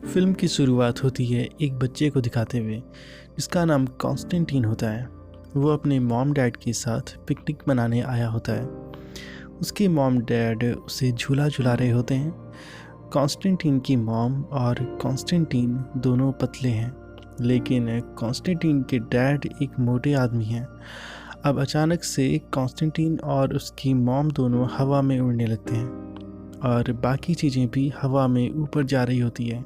Film की शुरुआत होती है एक बच्चे को दिखाते हुए जिसका नाम कॉन्स्टेंटीन होता है। वो अपने मॉम डैड के साथ पिकनिक मनाने आया होता है। उसके मॉम डैड उसे झूला झुला रहे होते हैं। कॉन्स्टेंटीन की मॉम और कॉन्स्टेंटीन दोनों पतले हैं, लेकिन कॉन्स्टेंटीन के डैड एक मोटे आदमी हैं। अब अचानक से कॉन्स्टेंटीन और उसकी मॉम दोनों हवा में उड़ने लगते हैं और बाकी चीज़ें भी हवा में ऊपर जा रही होती है,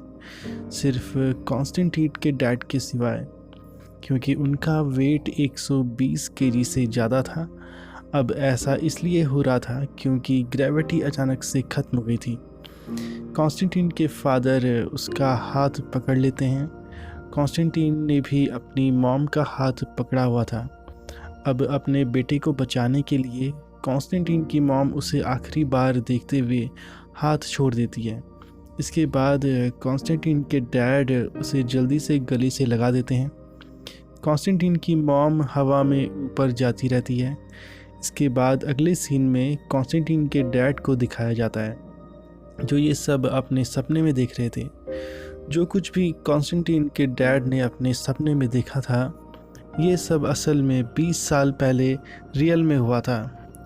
सिर्फ कॉन्स्टेंटीन के डैड के सिवाय, क्योंकि उनका वेट 120 केजी से ज़्यादा था। अब ऐसा इसलिए हो रहा था क्योंकि ग्रेविटी अचानक से ख़त्म हो गई थी। कॉन्स्टेंटीन के फादर उसका हाथ पकड़ लेते हैं। कॉन्स्टेंटीन ने भी अपनी मॉम का हाथ पकड़ा हुआ था। अब अपने बेटे को बचाने के लिए कॉन्स्टेंटीन की मॉम उसे आखिरी बार देखते हुए हाथ छोड़ देती है। इसके बाद कॉन्स्टेंटीन के डैड उसे जल्दी से गले से लगा देते हैं। कॉन्स्टेंटीन की मॉम हवा में ऊपर जाती रहती है। इसके बाद अगले सीन में कॉन्स्टेंटीन के डैड को दिखाया जाता है, जो ये सब अपने सपने में देख रहे थे। जो कुछ भी कॉन्स्टेंटीन के डैड ने अपने सपने में देखा था, ये सब असल में 20 साल पहले रियल में हुआ था।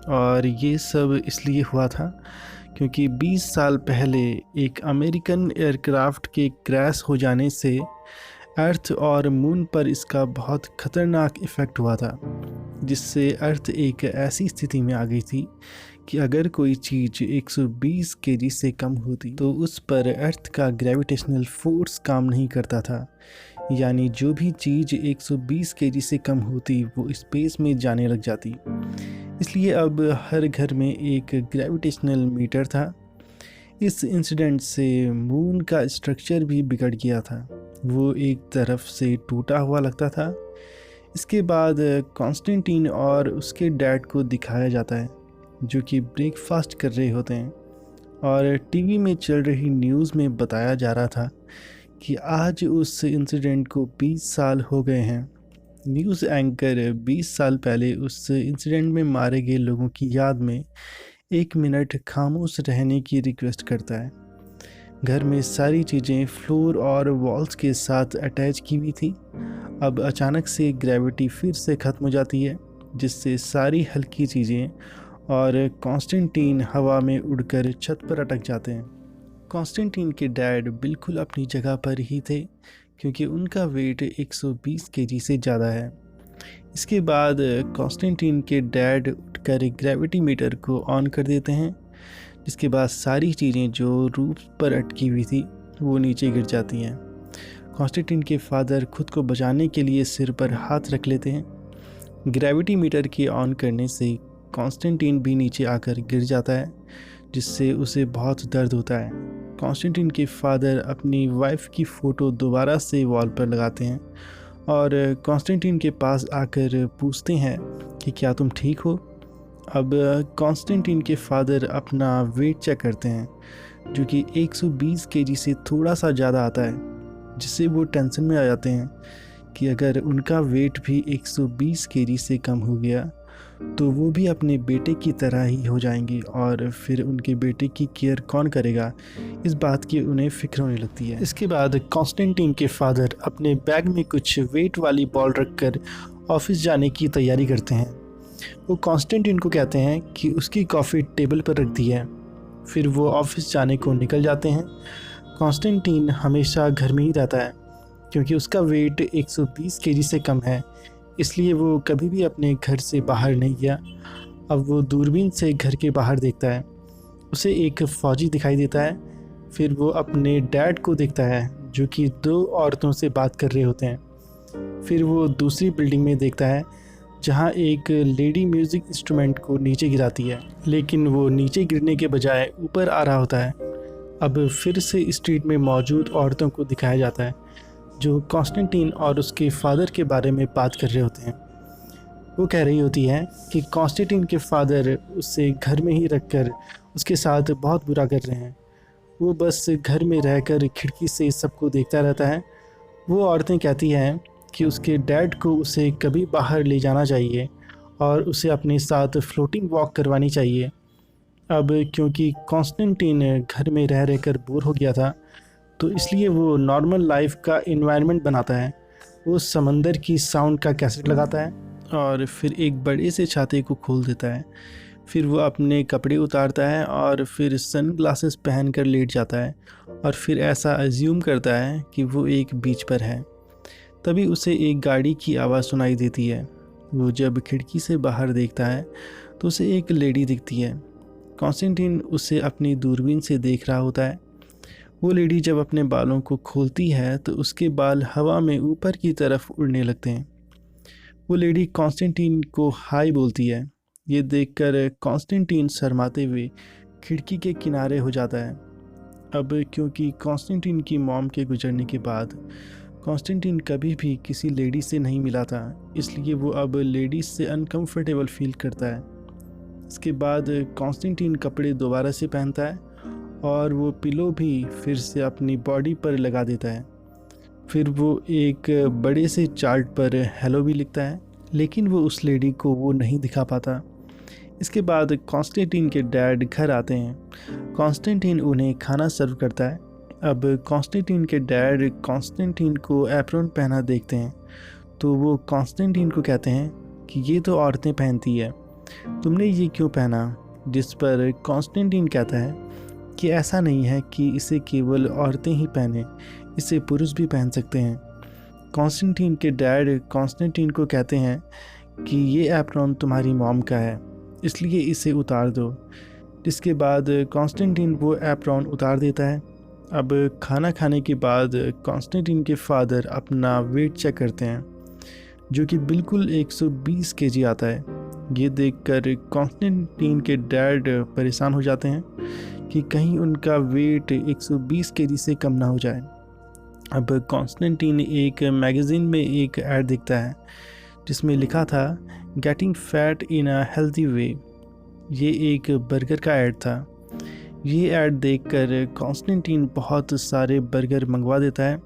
और ये सब इसलिए हुआ था क्योंकि 20 साल पहले एक अमेरिकन एयरक्राफ्ट के क्रैश हो जाने से अर्थ और मून पर इसका बहुत ख़तरनाक इफ़ेक्ट हुआ था, जिससे अर्थ एक ऐसी स्थिति में आ गई थी कि अगर कोई चीज़ 120 केजी से कम होती तो उस पर अर्थ का ग्रेविटेशनल फोर्स काम नहीं करता था। यानी जो भी चीज़ 120 केजी से कम होती वो स्पेस में जाने लग जाती। इसलिए अब हर घर में एक ग्रेविटेशनल मीटर था। इस इंसिडेंट से मून का स्ट्रक्चर भी बिगड़ गया था, वो एक तरफ से टूटा हुआ लगता था। इसके बाद कॉन्स्टेंटीन और उसके डैड को दिखाया जाता है, जो कि ब्रेकफास्ट कर रहे होते हैं। और टीवी में चल रही न्यूज़ में बताया जा रहा था कि आज उस इंसिडेंट को 20 साल हो गए हैं। न्यूज़ एंकर 20 साल पहले उस इंसिडेंट में मारे गए लोगों की याद में 1 मिनट खामोश रहने की रिक्वेस्ट करता है। घर में सारी चीज़ें फ्लोर और वॉल्स के साथ अटैच की हुई थी। अब अचानक से ग्रेविटी फिर से ख़त्म हो जाती है, जिससे सारी हल्की चीज़ें और कॉन्स्टेंटीन हवा में उड़कर छत पर अटक जाते हैं। कॉन्स्टेंटीन के डैड बिल्कुल अपनी जगह पर ही थे, क्योंकि उनका वेट 120 केजी से ज़्यादा है। इसके बाद कॉन्स्टेंटीन के डैड उठकर ग्रेविटी मीटर को ऑन कर देते हैं, जिसके बाद सारी चीज़ें जो रूफ पर अटकी हुई थी वो नीचे गिर जाती हैं। कॉन्स्टेंटीन के फादर खुद को बचाने के लिए सिर पर हाथ रख लेते हैं। ग्रेविटी मीटर के ऑन करने से कॉन्स्टेंटीन भी नीचे आकर गिर जाता है, जिससे उसे बहुत दर्द होता है। कॉन्स्टेंटीन के फादर अपनी वाइफ की फ़ोटो दोबारा से वॉल पर लगाते हैं और कॉन्स्टेंटीन के पास आकर पूछते हैं कि क्या तुम ठीक हो। अब कॉन्स्टेंटीन के फादर अपना वेट चेक करते हैं, जो कि 120 केजी से थोड़ा सा ज़्यादा आता है, जिससे वो टेंशन में आ जाते हैं कि अगर उनका वेट भी 120 केजी से कम हो गया तो वो भी अपने बेटे की तरह ही हो जाएंगे, और फिर उनके बेटे की केयर कौन करेगा, इस बात की उन्हें फ़िक्र होने लगती है। इसके बाद कॉन्स्टेंटीन के फादर अपने बैग में कुछ वेट वाली बॉल रखकर ऑफिस जाने की तैयारी करते हैं। वो कॉन्स्टेंटीन को कहते हैं कि उसकी कॉफ़ी टेबल पर रख दी है। फिर वो ऑफिस जाने को निकल जाते हैं। कॉन्स्टेंटीन हमेशा घर में ही रहता है, क्योंकि उसका वेट 120 केजी से कम है, इसलिए वो कभी भी अपने घर से बाहर नहीं गया। अब वो दूरबीन से घर के बाहर देखता है, उसे एक फ़ौजी दिखाई देता है। फिर वो अपने डैड को देखता है, जो कि 2 औरतों से बात कर रहे होते हैं। फिर वो दूसरी बिल्डिंग में देखता है, जहाँ एक लेडी म्यूज़िक इंस्ट्रूमेंट को नीचे गिराती है, लेकिन वो नीचे गिरने के बजाय ऊपर आ रहा होता है। अब फिर से स्ट्रीट में मौजूद औरतों को दिखाया जाता है, जो कॉन्स्टेंटीन और उसके फादर के बारे में बात कर रहे होते हैं। वो कह रही होती है कि कॉन्स्टेंटीन के फादर उसे घर में ही रखकर उसके साथ बहुत बुरा कर रहे हैं। वो बस घर में रहकर खिड़की से सबको देखता रहता है। वो औरतें कहती हैं कि उसके डैड को उसे कभी बाहर ले जाना चाहिए और उसे अपने साथ फ्लोटिंग वॉक करवानी चाहिए। अब क्योंकि कॉन्स्टेंटीन घर में रह रहकर बोर हो गया था, तो इसलिए वो नॉर्मल लाइफ का इन्वायरमेंट बनाता है। वो समंदर की साउंड का कैसेट लगाता है और फिर एक बड़े से छाते को खोल देता है। फिर वो अपने कपड़े उतारता है और फिर सन ग्लासेस पहन कर लेट जाता है और फिर ऐसा अज्यूम करता है कि वो एक बीच पर है। तभी उसे एक गाड़ी की आवाज़ सुनाई देती है। वो जब खिड़की से बाहर देखता है तो उसे एक लेडी दिखती है। कॉन्स्टेंटीन उसे अपनी दूरबीन से देख रहा होता है। वो लेडी जब अपने बालों को खोलती है तो उसके बाल हवा में ऊपर की तरफ उड़ने लगते हैं। वो लेडी कॉन्स्टेंटीन को हाय बोलती है। ये देखकर कॉन्स्टेंटीन शर्माते हुए खिड़की के किनारे हो जाता है। अब क्योंकि कॉन्स्टेंटीन की मॉम के गुजरने के बाद कॉन्स्टेंटीन कभी भी किसी लेडी से नहीं मिला था, इसलिए वो अब लेडीज से अनकंफर्टेबल फील करता है। इसके बाद कॉन्स्टेंटीन कपड़े दोबारा से पहनता है और वो पिलो भी फिर से अपनी बॉडी पर लगा देता है। फिर वो एक बड़े से चार्ट पर हेलो भी लिखता है, लेकिन वो उस लेडी को वो नहीं दिखा पाता। इसके बाद कॉन्स्टेंटीन के डैड घर आते हैं। कॉन्स्टेंटीन उन्हें खाना सर्व करता है। अब कॉन्स्टेंटीन के डैड कॉन्स्टेंटीन को एप्रॉन पहना देखते हैं तो वो कॉन्स्टेंटीन को कहते हैं कि ये तो औरतें पहनती है, तुमने ये क्यों पहना? जिस पर कॉन्स्टेंटीन कहता है कि ऐसा नहीं है कि इसे केवल औरतें ही पहने, इसे पुरुष भी पहन सकते हैं। कॉन्स्टेंटीन के डैड कॉन्स्टेंटीन को कहते हैं कि ये एप्रॉन तुम्हारी मॉम का है, इसलिए इसे उतार दो। जिसके बाद कॉन्स्टेंटीन वो एप्रॉन उतार देता है। अब खाना खाने के बाद कॉन्स्टेंटीन के फादर अपना वेट चेक करते हैं, जो कि बिल्कुल 120 केजी आता है। ये देखकर कॉन्स्टेंटीन के डैड परेशान हो जाते हैं कि कहीं उनका वेट 120 केजी से कम ना हो जाए। अब कॉन्स्टेंटीन एक मैगज़ीन में एक ऐड देखता है जिसमें लिखा था getting fat in a healthy way. ये एक बर्गर का ऐड था। ये ऐड देखकर कॉन्स्टेंटीन बहुत सारे बर्गर मंगवा देता है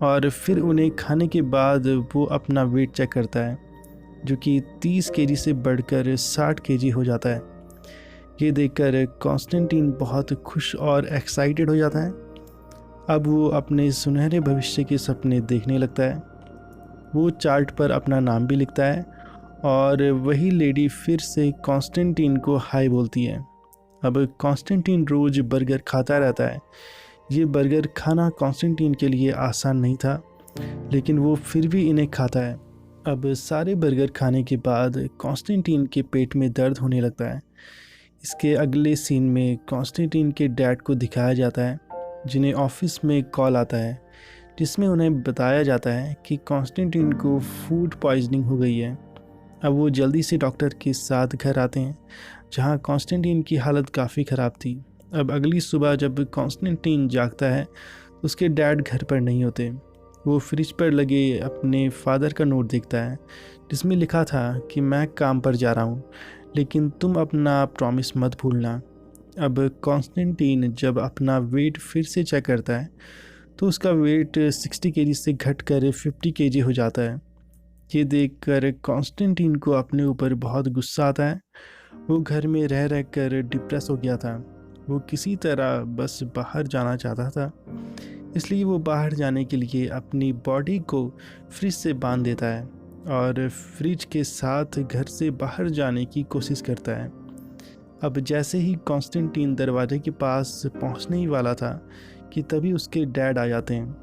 और फिर उन्हें खाने के बाद वो अपना वेट चेक करता है, जो कि 30 केजी से बढ़कर 60 केजी हो जाता है। ये देखकर कॉन्स्टेंटीन बहुत खुश और एक्साइटेड हो जाता है। अब वो अपने सुनहरे भविष्य के सपने देखने लगता है। वो चार्ट पर अपना नाम भी लिखता है और वही लेडी फिर से कॉन्स्टेंटीन को हाय बोलती है। अब कॉन्स्टेंटीन रोज़ बर्गर खाता रहता है। ये बर्गर खाना कॉन्स्टेंटीन के लिए आसान नहीं था, लेकिन वो फिर भी इन्हें खाता है। अब सारे बर्गर खाने के बाद कॉन्स्टेंटीन के पेट में दर्द होने लगता है। इसके अगले सीन में कॉन्स्टेंटीन के डैड को दिखाया जाता है, जिन्हें ऑफिस में कॉल आता है जिसमें उन्हें बताया जाता है कि कॉन्स्टेंटीन को फूड पॉइजनिंग हो गई है। अब वो जल्दी से डॉक्टर के साथ घर आते हैं, जहां कॉन्स्टेंटीन की हालत काफ़ी ख़राब थी। अब अगली सुबह जब कॉन्स्टेंटीन जागता है तो उसके डैड घर पर नहीं होते। वो फ्रिज पर लगे अपने फादर का नोट देखता है जिसमें लिखा था कि मैं काम पर जा रहा हूँ, लेकिन तुम अपना प्रॉमिस मत भूलना। अब कॉन्स्टेंटीन जब अपना वेट फिर से चेक करता है तो उसका वेट 60 केजी से घटकर 50 केजी हो जाता है। ये देखकर कॉन्स्टेंटीन को अपने ऊपर बहुत गुस्सा आता है। वो घर में रह रह कर डिप्रेस हो गया था। वो किसी तरह बस बाहर जाना चाहता था, इसलिए वो बाहर जाने के लिए अपनी बॉडी को फ्रिज से बांध देता है और फ्रिज के साथ घर से बाहर जाने की कोशिश करता है। अब जैसे ही कॉन्स्टेंटीन दरवाजे के पास पहुंचने ही वाला था कि तभी उसके डैड आ जाते हैं।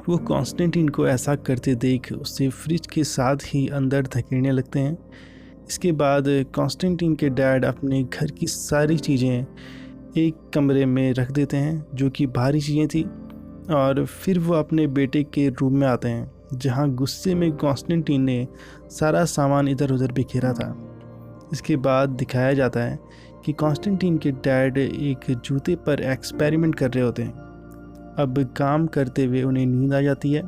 वो कॉन्स्टेंटीन को ऐसा करते देख उसे फ्रिज के साथ ही अंदर धकेलने लगते हैं। इसके बाद कॉन्स्टेंटीन के डैड अपने घर की सारी चीज़ें एक कमरे में रख देते हैं, जो कि भारी चीज़ें थी, और फिर वो अपने बेटे के रूम में आते हैं, जहां गुस्से में कॉन्स्टेंटीन ने सारा सामान इधर उधर बिखेरा था। इसके बाद दिखाया जाता है कि कॉन्स्टेंटीन के डैड एक जूते पर एक्सपेरिमेंट कर रहे होते हैं। अब काम करते हुए उन्हें नींद आ जाती है।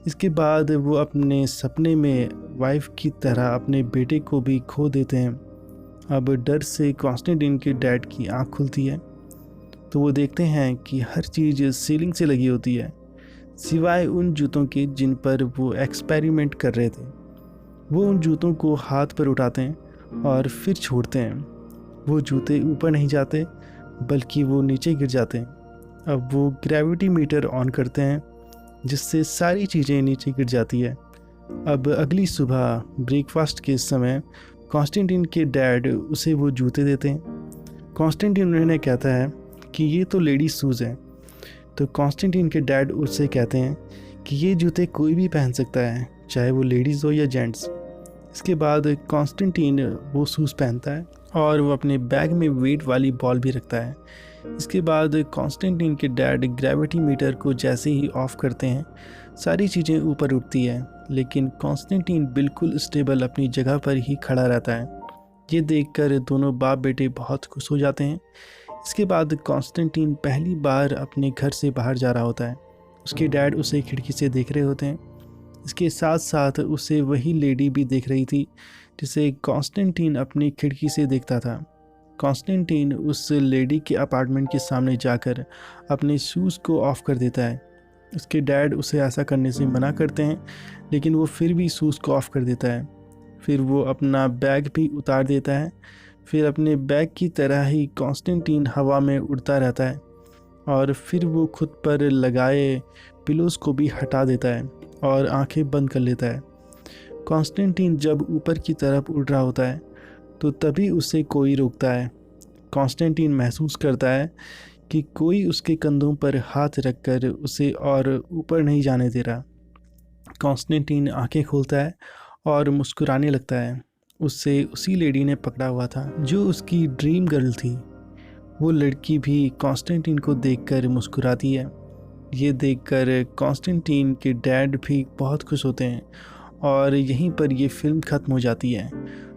इसके बाद वो अपने सपने में वाइफ की तरह अपने बेटे को भी खो देते हैं। अब डर से कॉन्स्टेंटीन के डैड की आंख खुलती है तो वो देखते हैं कि हर चीज़ सीलिंग से लगी होती है, सिवाय उन जूतों के जिन पर वो एक्सपेरिमेंट कर रहे थे। वो उन जूतों को हाथ पर उठाते हैं और फिर छोड़ते हैं। वो जूते ऊपर नहीं जाते, बल्कि वो नीचे गिर जाते हैं। अब वो ग्रेविटी मीटर ऑन करते हैं जिससे सारी चीज़ें नीचे गिर जाती है। अब अगली सुबह ब्रेकफास्ट के समय कॉन्स्टेंटीन के डैड उसे वो जूते देते हैं। कॉन्स्टेंटीन उन्हें कहता है कि ये तो लेडी शूज़ हैं। तो कॉन्स्टेंटीन के डैड उससे कहते हैं कि ये जूते कोई भी पहन सकता है, चाहे वो लेडीज़ हो या जेंट्स। इसके बाद कॉन्स्टेंटीन वो शूज़ पहनता है और वो अपने बैग में वेट वाली बॉल भी रखता है। इसके बाद कॉन्स्टेंटीन के डैड ग्रेविटी मीटर को जैसे ही ऑफ करते हैं सारी चीज़ें ऊपर उठती है, लेकिन कॉन्स्टेंटीन बिल्कुल स्टेबल अपनी जगह पर ही खड़ा रहता है। ये देखकर दोनों बाप बेटे बहुत खुश हो जाते हैं। इसके बाद कॉन्स्टेंटीन पहली बार अपने घर से बाहर जा रहा होता है। उसके डैड उसे खिड़की से देख रहे होते हैं। इसके साथ साथ उसे वही लेडी भी देख रही थी जिसे कॉन्स्टेंटीन अपनी खिड़की से देखता था। कॉन्स्टेंटीन उस लेडी के अपार्टमेंट के सामने जाकर अपने शूज़ को ऑफ़ कर देता है। उसके डैड उसे ऐसा करने से मना करते हैं, लेकिन वो फिर भी शूज़ को ऑफ़ कर देता है। फिर वो अपना बैग भी उतार देता है। फिर अपने बैग की तरह ही कॉन्स्टेंटीन हवा में उड़ता रहता है और फिर वो खुद पर लगाए पिलोज़ को भी हटा देता है और आंखें बंद कर लेता है। कॉन्स्टेंटीन जब ऊपर की तरफ उड़ रहा होता है तो तभी उसे कोई रोकता है। कॉन्स्टेंटीन महसूस करता है कि कोई उसके कंधों पर हाथ रखकर उसे और ऊपर नहीं जाने दे रहा। कॉन्स्टेंटीन आंखें खोलता है और मुस्कुराने लगता है। उससे उसी लेडी ने पकड़ा हुआ था जो उसकी ड्रीम गर्ल थी। वो लड़की भी कॉन्स्टेंटीन को देखकर मुस्कुराती है। ये देखकर कॉन्स्टेंटीन के डैड भी बहुत खुश होते हैं और यहीं पर ये फ़िल्म ख़त्म हो जाती है।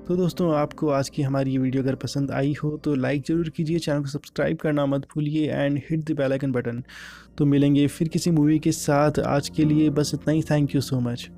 तो दोस्तों, आपको आज की हमारी ये वीडियो अगर पसंद आई हो तो लाइक ज़रूर कीजिए, चैनल को सब्सक्राइब करना मत भूलिए and hit the bell icon button. तो मिलेंगे फिर किसी मूवी के साथ। आज के लिए बस इतना ही। Thank you so much.